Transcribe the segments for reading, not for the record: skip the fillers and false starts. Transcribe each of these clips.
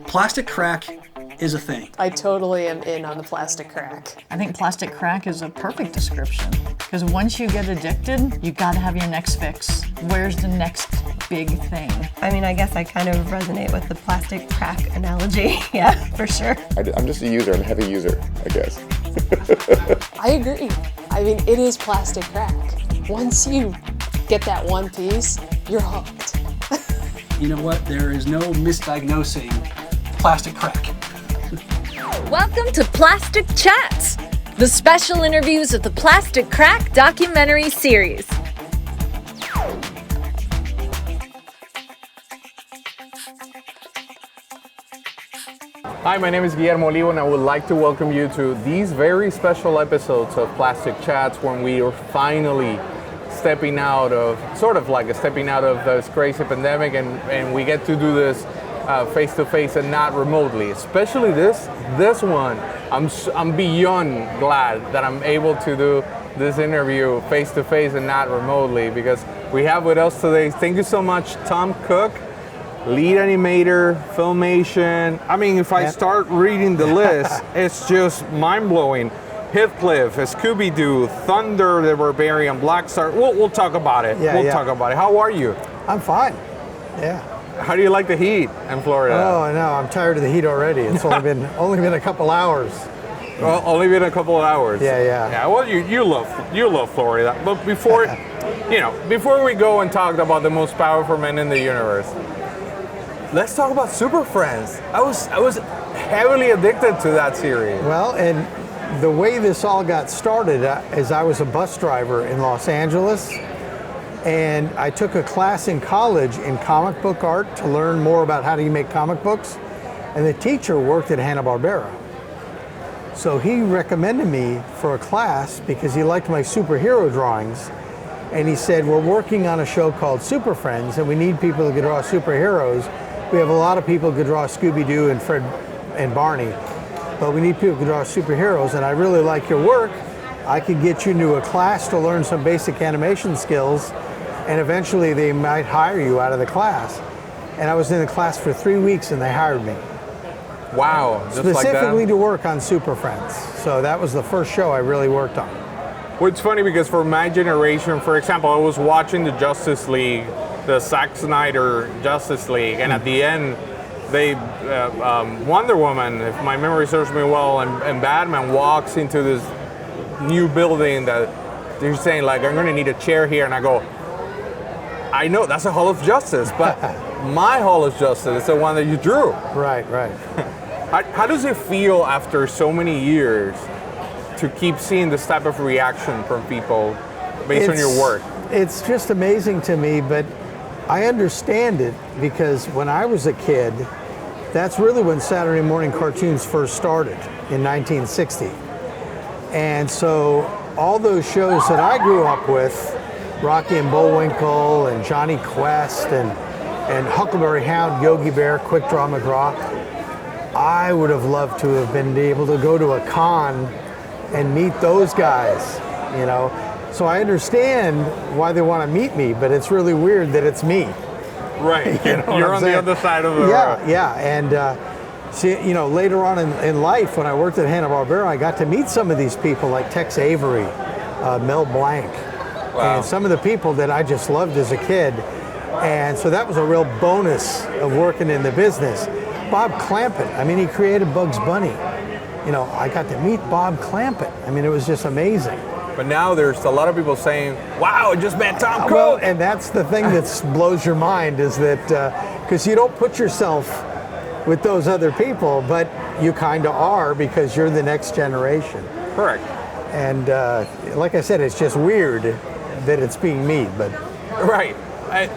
Plastic crack is a thing. I totally am in on the plastic crack. I think plastic crack is a perfect description because once you get addicted, you gotta have your next fix. Where's the next big thing? I mean, I guess I kind of resonate with the plastic crack analogy. Yeah, for sure. I'm just a user. I'm a heavy user, I guess. I agree. I mean, it is plastic crack. Once you get that one piece, you're hooked. You know what? There is no misdiagnosing plastic crack. Welcome to Plastic Chats, the special interviews of the Plastic Crack documentary series. Hi, my name is Guillermo Olivo, and I would like to welcome you to these very special episodes of Plastic Chats when we are finally stepping out of this crazy pandemic, and we get to do this face to face and not remotely. Especially this one, I'm beyond glad that I'm able to do this interview face to face and not remotely, because we have with us today, thank you so much, Tom Cook, lead animator, Filmation. I mean, if I start reading the list, it's just mind-blowing. Heathcliff, Scooby-Doo, Thunder the Barbarian, Black Star. We'll talk about it. We'll talk about it. How are you? I'm fine. Yeah. How do you like the heat in Florida? Oh no, I'm tired of the heat already. It's only been a couple hours. Well, only been a couple of hours. Yeah. Well, you love Florida. But before we go and talk about the most powerful men in the universe, let's talk about Super Friends. I was heavily addicted to that series. Well, and the way this all got started is I was a bus driver in Los Angeles, and I took a class in college in comic book art to learn more about how do you make comic books, and the teacher worked at Hanna-Barbera. So he recommended me for a class because he liked my superhero drawings, and he said, we're working on a show called Super Friends, and we need people who can draw superheroes. We have a lot of people who can draw Scooby-Doo and Fred and Barney, but we need people who can draw superheroes, and I really like your work. I could get you into a class to learn some basic animation skills, and eventually they might hire you out of the class. And I was in the class for 3 weeks and they hired me. Wow, just specifically like to work on Super Friends. So that was the first show I really worked on. Well, it's funny because for my generation, for example, I was watching the Justice League, the Zack Snyder Justice League, and at the end, they Wonder Woman, if my memory serves me well, and Batman walks into this new building that they're saying, like, I'm gonna need a chair here, and I go, I know that's a Hall of Justice, but my Hall of Justice is the one that you drew. Right. How does it feel after so many years to keep seeing this type of reaction from people based on your work? It's just amazing to me, but I understand it because when I was a kid, that's really when Saturday morning cartoons first started in 1960. And so all those shows that I grew up with, Rocky and Bullwinkle and Johnny Quest and Huckleberry Hound, Yogi Bear, Quick Draw McGraw, I would have loved to have been able to go to a con and meet those guys, you know. So I understand why they want to meet me, but it's really weird that it's me. Right, you're on the other side of the road. Yeah, and see, you know, later on in life, when I worked at Hanna-Barbera, I got to meet some of these people like Tex Avery, Mel Blanc, and some of the people that I just loved as a kid. And so that was a real bonus of working in the business. Bob Clampett, I mean, he created Bugs Bunny. You know, I got to meet Bob Clampett. I mean, it was just amazing. But now there's a lot of people saying, wow, I just met Tom Cook. Well, and that's the thing that blows your mind is that, because you don't put yourself with those other people, but you kind of are because you're the next generation. Correct. And like I said, it's just weird that it's being me, but. Right.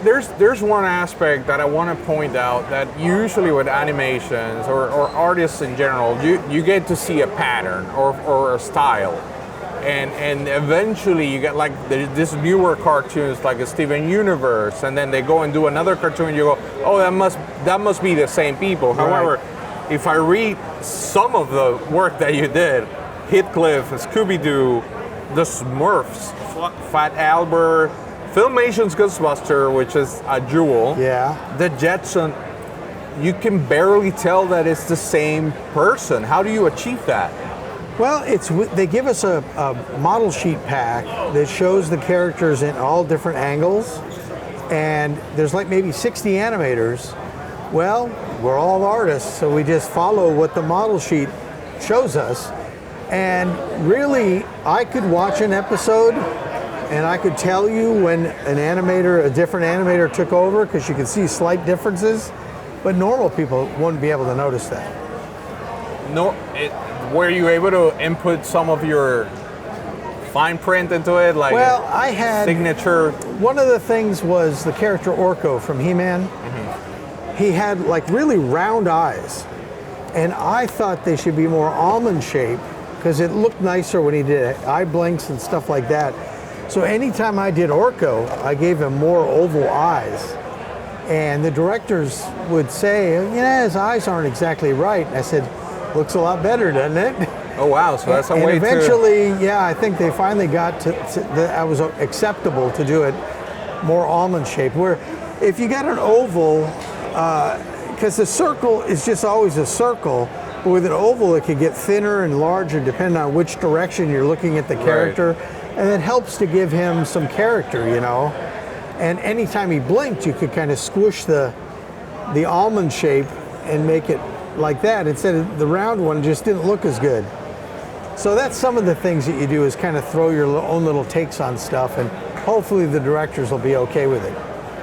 There's one aspect that I want to point out that usually with animations or artists in general, you get to see a pattern or a style. And eventually you get like this newer cartoons like a Steven Universe, and then they go and do another cartoon and you go, oh, that must be the same people. Right. However, if I read some of the work that you did, Heathcliff, Scooby-Doo, the Smurfs, Fat Albert, Filmation's Ghostbuster, which is a jewel. Yeah. The Jetson, you can barely tell that it's the same person. How do you achieve that? Well, they give us a model sheet pack that shows the characters in all different angles, and there's like maybe 60 animators. Well, we're all artists, so we just follow what the model sheet shows us. And really, I could watch an episode and I could tell you when a different animator took over, because you could see slight differences, but normal people wouldn't be able to notice that. No, were you able to input some of your fine print into it, like Well, I had signature? One of the things was the character Orko from He-Man. He had like really round eyes, and I thought they should be more almond shaped because it looked nicer when he did eye blinks and stuff like that. So anytime I did Orko, I gave him more oval eyes. And the directors would say, his eyes aren't exactly right. And I said, looks a lot better, doesn't it? Oh wow! So that's a And way eventually, I think they finally got to that I was acceptable to do it more almond shaped. Where if you got an oval, because the circle is just always a circle, but with an oval it could get thinner and larger depending on which direction you're looking at the character, and it helps to give him some character, And anytime he blinked, you could kind of squish the almond shape and make it like that. Instead of the round one, just didn't look as good. So that's some of the things that you do, is kind of throw your own little takes on stuff, and hopefully the directors will be okay with it.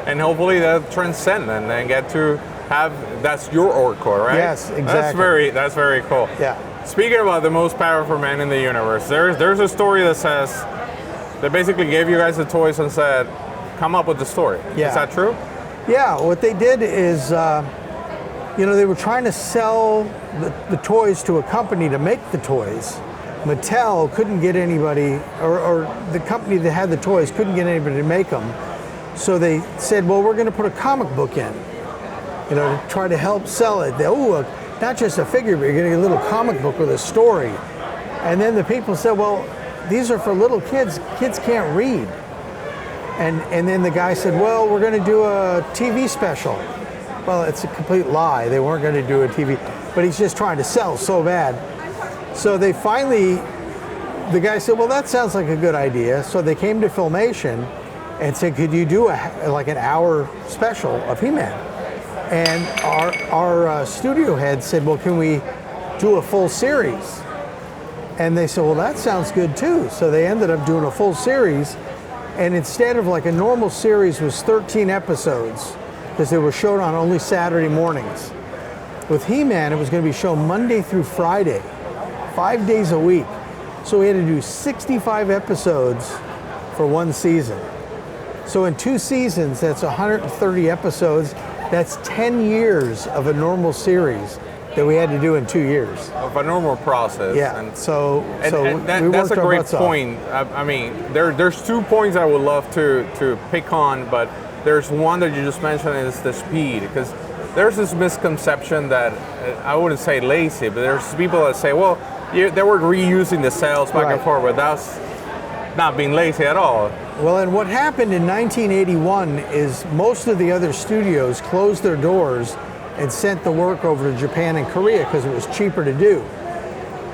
And hopefully they'll transcend and then get to have, that's your Orko, right? Yes, exactly. That's very cool. Yeah. Speaking about the most powerful man in the universe, there's a story that says, they basically gave you guys the toys and said, come up with the story. Yeah. Is that true? Yeah, what they did is, they were trying to sell the toys to a company to make the toys. Mattel couldn't get anybody, or the company that had the toys couldn't get anybody to make them. So they said, well, we're going to put a comic book in, to try to help sell it. Not just a figure, but you're going to get a little comic book with a story. And then the people said, well, these are for little kids. Kids can't read. And then the guy said, well, we're going to do a TV special. Well, it's a complete lie. They weren't going to do a TV, but he's just trying to sell so bad. So they finally, the guy said, well, that sounds like a good idea. So they came to Filmation and said, could you do an hour special of He-Man? And our studio head said, well, can we do a full series? And they said, well, that sounds good too. So they ended up doing a full series. And instead of like a normal series was 13 episodes, because they were shown on only Saturday mornings. With He-Man, it was going to be shown Monday through Friday, 5 days a week. So we had to do 65 episodes for one season. So in 2 seasons, that's 130 episodes. That's 10 years of a normal series that we had to do in 2 years. Of a normal process. Yeah, And that's a great point. I mean, there's 2 points I would love to pick on, but there's one that you just mentioned is the speed, because there's this misconception that, I wouldn't say lazy, but there's people that say, well, they were reusing the cells back and forth, but that's not being lazy at all. Well, and what happened in 1981 is most of the other studios closed their doors and sent the work over to Japan and Korea because it was cheaper to do.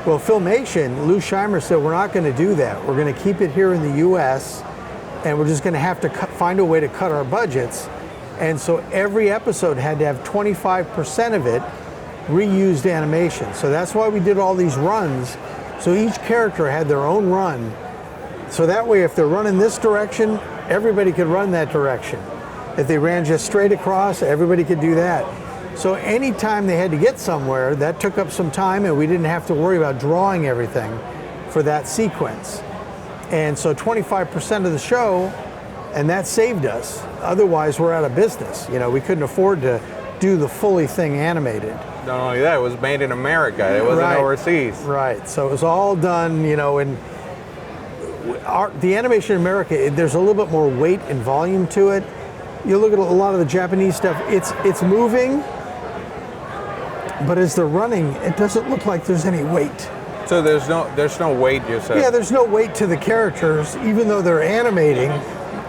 Well, Filmation, Lou Scheimer said, we're not going to do that. We're going to keep it here in the US, and we're just going to have to find a way to cut our budgets. And so every episode had to have 25% of it reused animation. So that's why we did all these runs. So each character had their own run. So that way, if they're running this direction, everybody could run that direction. If they ran just straight across, everybody could do that. So anytime they had to get somewhere, that took up some time, and we didn't have to worry about drawing everything for that sequence. And so 25% of the show, and that saved us. Otherwise, we're out of business. We couldn't afford to do the fully thing animated. Not only that, it was made in America. It wasn't overseas. Right. So it was all done, in the animation in America, there's a little bit more weight and volume to it. You look at a lot of the Japanese stuff, it's moving, but as they're running, it doesn't look like there's any weight. So there's no weight, you said? Yeah, there's no weight to the characters, even though they're animating.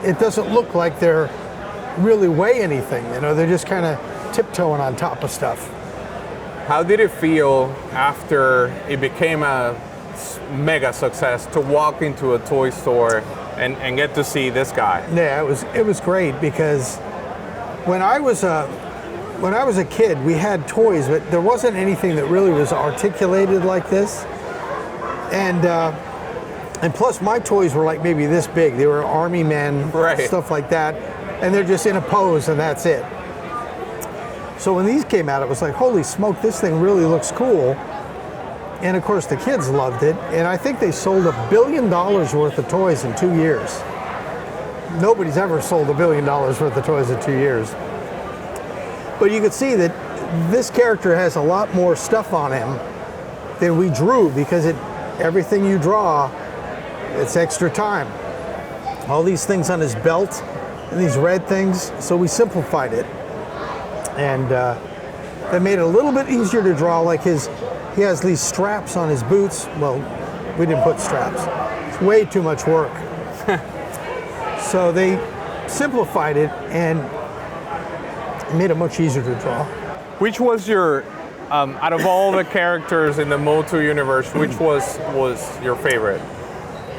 it doesn't look like they're really weigh anything. You know, they're just kind of tiptoeing on top of stuff. How did it feel after it became a mega success to walk into a toy store and get to see this guy? Yeah, it was great because when I was a kid, we had toys, but there wasn't anything that really was articulated like this. And plus, my toys were like maybe this big. They were army men, right, stuff like that, and they're just in a pose, and that's it. So when these came out, it was like, holy smoke, this thing really looks cool. And of course, the kids loved it, and I think they sold $1 billion worth of toys in 2 years. Nobody's ever sold $1 billion worth of toys in 2 years. But you could see that this character has a lot more stuff on him than we drew, because everything you draw, it's extra time. All these things on his belt and these red things, so we simplified it. And that made it a little bit easier to draw. Like he has these straps on his boots. Well, we didn't put straps. It's way too much work. So they simplified it and made it much easier to draw. Which was your, out of all the characters in the Motu universe, which was your favorite?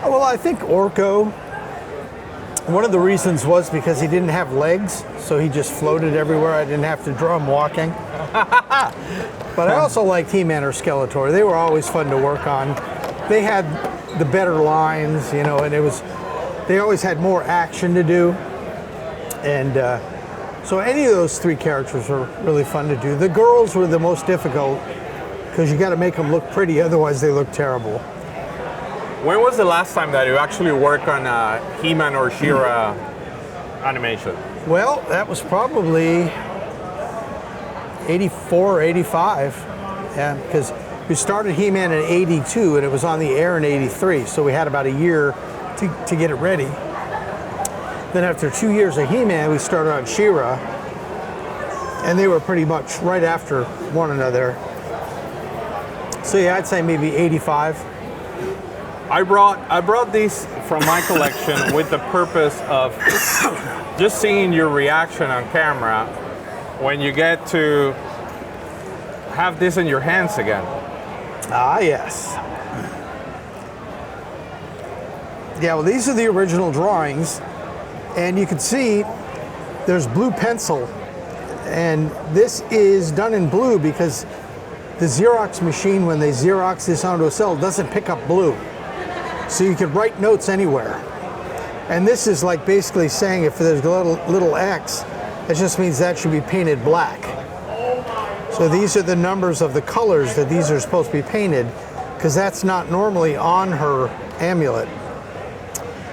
Well, I think Orko. One of the reasons was because he didn't have legs, so he just floated everywhere. I didn't have to draw him walking. But I also liked He-Man or Skeletor. They were always fun to work on. They had the better lines, you know, and they always had more action to do. And so any of those three characters were really fun to do. The girls were the most difficult because you got to make them look pretty, otherwise they look terrible. When was the last time that you actually worked on He-Man or She-Ra animation? Well, that was probably 84, 85. Yeah, because we started He-Man in 82 and it was on the air in 83. So we had about a year to get it ready. Then after 2 years of He-Man, we started on She-Ra. And they were pretty much right after one another. So yeah, I'd say maybe 85. I brought these from my collection with the purpose of just seeing your reaction on camera when you get to have this in your hands again. Ah, yes. Yeah, well, these are the original drawings, and you can see there's blue pencil, and this is done in blue because the Xerox machine, when they Xerox this onto a cell, doesn't pick up blue. So you can write notes anywhere. And this is like basically saying if there's a little X, it just means that should be painted black. So these are the numbers of the colors that these are supposed to be painted, because that's not normally on her amulet.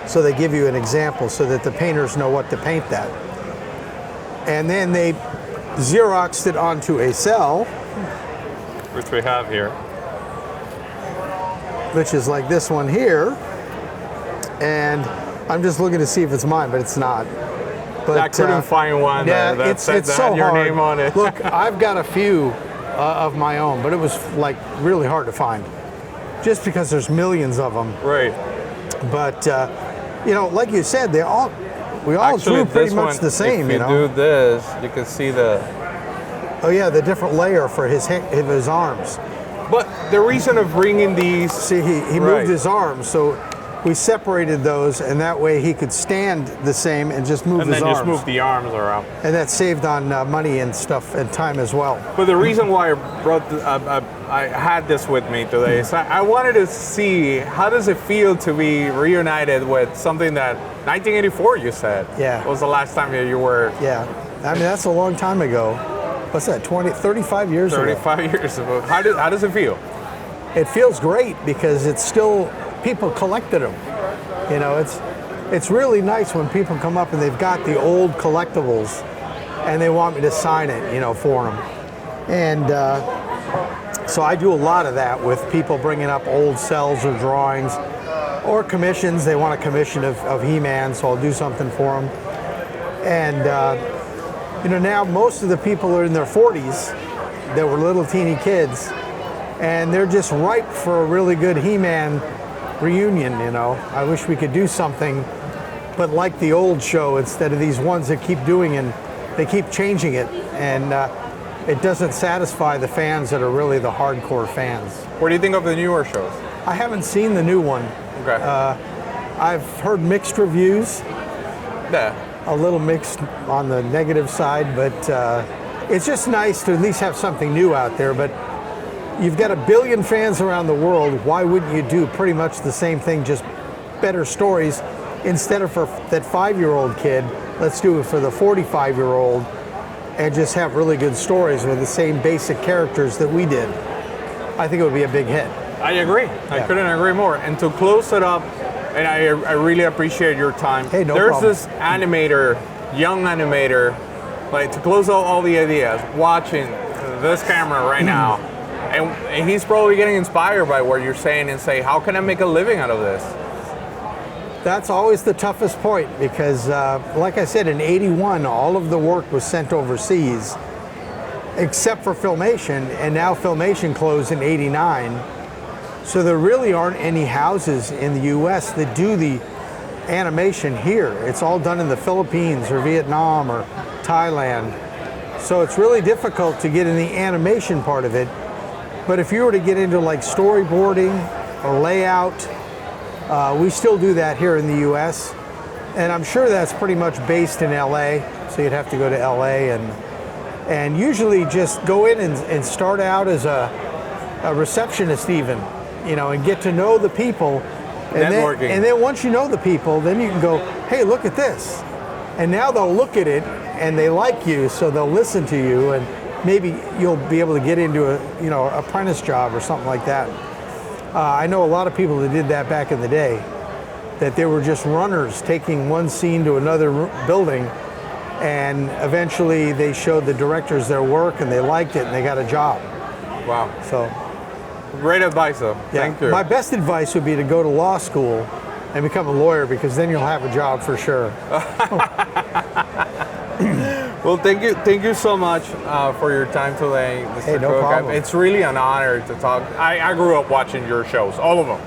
So they give you an example so that the painters know what to paint that. And then they Xeroxed it onto a cell, Which we have here. which is like this one here. And I'm just looking to see if it's mine, but it's not. But I couldn't find one yeah, that it's had so your hard. name on it. Look, I've got a few of my own, but it was like really hard to find, just because there's millions of them. Right. But you know, like you said, we all Actually, drew pretty this much one, the same. If you know. do this, you can see the. Oh yeah, the different layer for his arms. But the reason of bringing these. See, he Right. moved his arms, so we separated those, and that way he could stand the same and just move And his then arms. just move the arms around. And that saved on money and stuff and time as well. But the reason why I brought, I had this with me today is I wanted to see how does it feel to be reunited with something that 1984 you said. Yeah. Was the last time that you were. Yeah, I mean that's a long time ago. What's that? 35 years ago. 35 years ago. How does it feel? It feels great because it's still people collected them. You know, it's really nice when people come up and they've got the old collectibles and they want me to sign it, you know, for them. And so I do a lot of that with people bringing up old cells or drawings or commissions. They want a commission of He-Man, so I'll do something for them. And you know, now most of the people are in their 40s that were little teeny kids, and they're just ripe for a really good He-Man reunion. You know, I wish we could do something but like the old show instead of these ones that keep doing and they keep changing it, and it doesn't satisfy the fans that are really the hardcore fans. What do you think of the newer shows? I haven't seen the new one. Okay. I've heard mixed reviews, Yeah. a little mixed on the negative side, but it's just nice to at least have something new out there. But you've got 1 billion fans around the world. Why wouldn't you do pretty much the same thing, just better stories? Instead of for that 5-year-old kid, let's do it for the 45-year-old and just have really good stories with the same basic characters that we did. I think it would be a big hit. I agree. I couldn't agree more. And to close it up, and I really appreciate your time. Hey, no There's problem. this animator, young animator, like to close out all the ideas, watching this camera right now, and he's probably getting inspired by what you're saying and say, how can I make a living out of this? That's always the toughest point because, like I said, in '81, all of the work was sent overseas, except for Filmation, and now Filmation closed in '89. So there really aren't any houses in the U.S. that do the animation here. It's all done in the Philippines or Vietnam or Thailand. So it's really difficult to get in the animation part of it. But if you were to get into like storyboarding or layout, we still do that here in the U.S. And I'm sure that's pretty much based in L.A. So you'd have to go to L.A. and usually just go in and start out as a receptionist even, you know, and get to know the people. Networking. And then once you know the people, then you can go, hey, look at this. And now they'll look at it and they like you, so they'll listen to you, and maybe you'll be able to get into a, you know, apprentice job or something like that. I know a lot of people that did that back in the day, that they were just runners taking one scene to another building, and eventually they showed the directors their work and they liked it and they got a job. Wow. So Great advice, though. yeah, Thank you. my best advice would be to go to law school and become a lawyer, because then you'll have a job for sure. Well, thank you so much for your time today, Mr. Hey, no Cook. problem. It's really an honor to talk. I grew up watching your shows, all of them.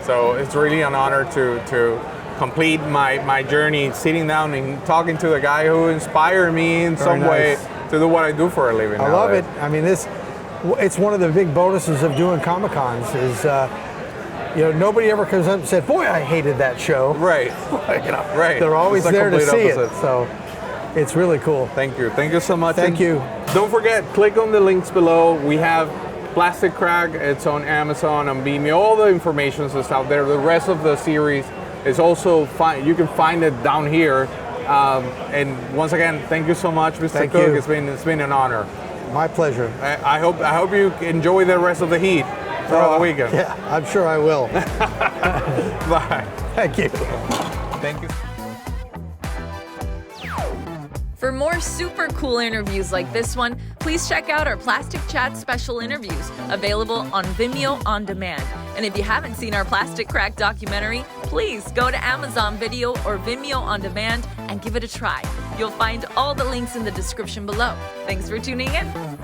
So it's really an honor to complete my journey, sitting down and talking to the guy who inspired me in some way nice. to do what I do for a living. I love it. I mean, it's one of the big bonuses of doing Comic-Cons is, you know, nobody ever comes up and said, boy, I hated that show. Right. You know, Right. They're always It's the there to complete see opposite. it. So it's really cool. Thank you. Thank you so much. Thank And you. Don't forget, click on the links below. We have Plastic Crack. It's on Amazon, on Vimeo. All the information is out there. The rest of the series is also fine. You can find it down here. And once again, thank you so much, Mr. Thank Cook. you. It's been an honor. My pleasure. I hope you enjoy the rest of the heat throughout the weekend. Yeah, I'm sure I will. Bye. Thank you. Thank you. For more super cool interviews like this one, please check out our Plastic Chat special interviews, available on Vimeo On Demand. And if you haven't seen our Plastic Crack documentary, please go to Amazon Video or Vimeo On Demand and give it a try. You'll find all the links in the description below. Thanks for tuning in.